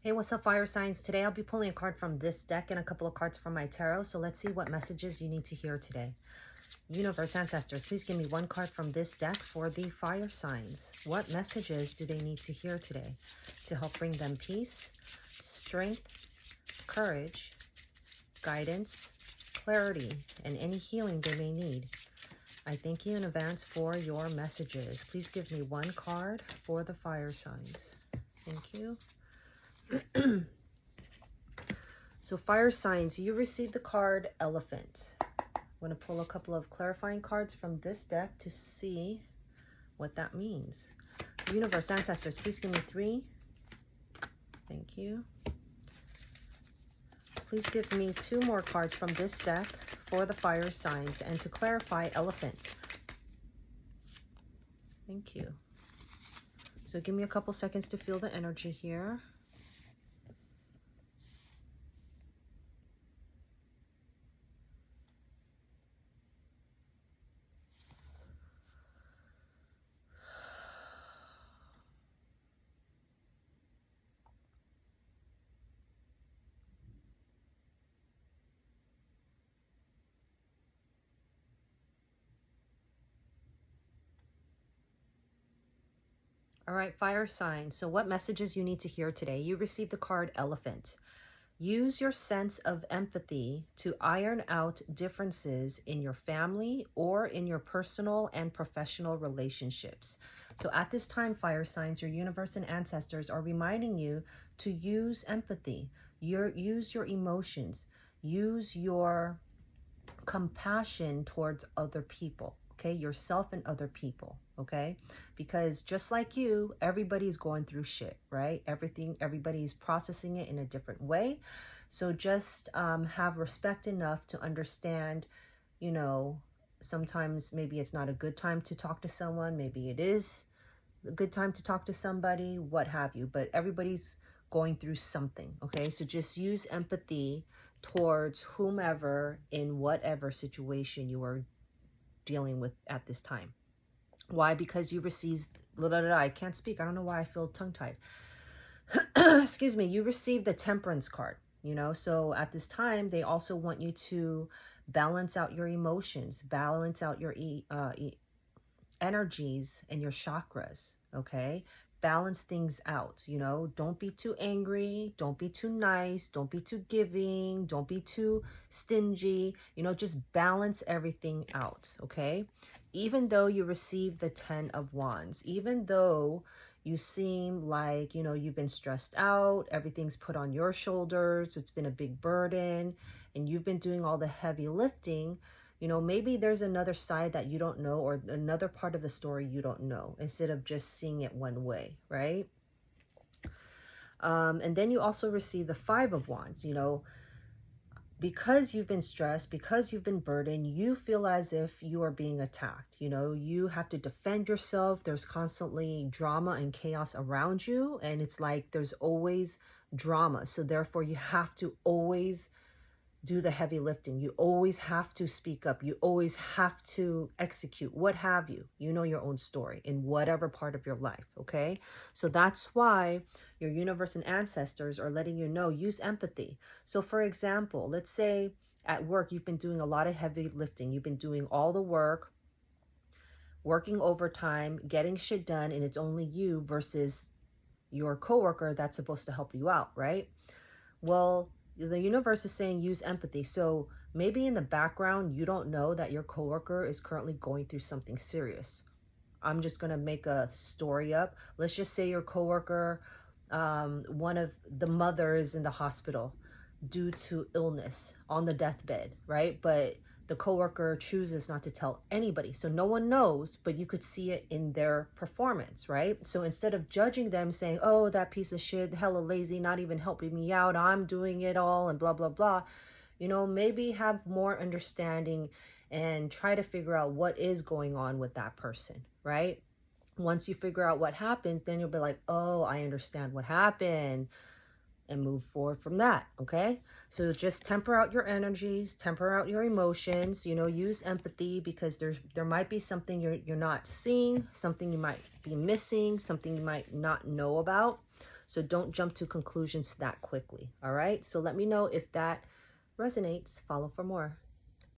Hey, what's up, fire signs? Today I'll be pulling a card from this deck and a couple of cards from my tarot. So let's see what messages you need to hear today. Universe, ancestors, please give me one card from this deck for the fire signs. What messages do they need to hear today to help bring them peace, strength, courage, guidance, clarity, and any healing they may need? I thank you in advance for your messages. Please give me one card for the fire signs. Thank you. So fire signs, you received the card Elephant. I'm going to pull a couple of clarifying cards from this deck to see what that means. Universe, ancestors, please give me 3. Thank you. Please give me 2 more cards from this deck for the fire signs and to clarify Elephant. Thank you. So give me a couple seconds to feel the energy here. All right, fire signs. So what messages you need to hear today? You received the card Elephant. Use your sense of empathy to iron out differences in your family or in your personal and professional relationships. So at this time, fire signs, your universe and ancestors are reminding you to use empathy. Use your emotions. Use your compassion towards other people. Okay, yourself and other people, okay? Because just like you, everybody's going through shit, right? Everybody's processing it in a different way. So just have respect enough to understand, you know, sometimes maybe it's not a good time to talk to someone. Maybe it is a good time to talk to somebody, what have you. But everybody's going through something, okay? So just use empathy towards whomever in whatever situation you are dealing with at this time. Why? Because you received, I can't speak. I don't know why I feel tongue-tied. Excuse me. You received the Temperance card, you know, so at this time, they also want you to balance out your emotions, balance out your energies and your chakras, okay? Balance things out, you know, don't be too angry, don't be too nice, don't be too giving, don't be too stingy, you know, just balance everything out, okay? Even though you receive the 10 of Wands, even though you seem like, you know, you've been stressed out, everything's put on your shoulders, it's been a big burden, and you've been doing all the heavy lifting, you know, maybe there's another side that you don't know or another part of the story you don't know instead of just seeing it one way, right? And then you also receive the 5 of Wands, you know, because you've been stressed, because you've been burdened, you feel as if you are being attacked. You know, you have to defend yourself. There's constantly drama and chaos around you. And it's like there's always drama. So therefore, you have to always do the heavy lifting. You always have to speak up. You always have to execute, what have you. You know your own story in whatever part of your life, okay? So that's why your universe and ancestors are letting you know, use empathy. So for example, let's say at work, you've been doing a lot of heavy lifting. You've been doing all the work, working overtime, getting shit done, and it's only you versus your coworker that's supposed to help you out, right? Well, the universe is saying use empathy. So maybe in the background, you don't know that your coworker is currently going through something serious. I'm just going to make a story up. Let's just say your coworker, one of the mothers in the hospital due to illness on the deathbed, right? But the coworker chooses not to tell anybody. So no one knows, but you could see it in their performance, right? So instead of judging them saying, oh, that piece of shit, hella lazy, not even helping me out, I'm doing it all and blah, blah, blah, you know, maybe have more understanding and try to figure out what is going on with that person, right? Once you figure out what happens, then you'll be like, oh, I understand what happened, and move forward from that, okay? So just temper out your energies, temper out your emotions, you know, use empathy because there might be something you're not seeing, something you might be missing, something you might not know about. So don't jump to conclusions that quickly. All right. So let me know if that resonates. Follow for more.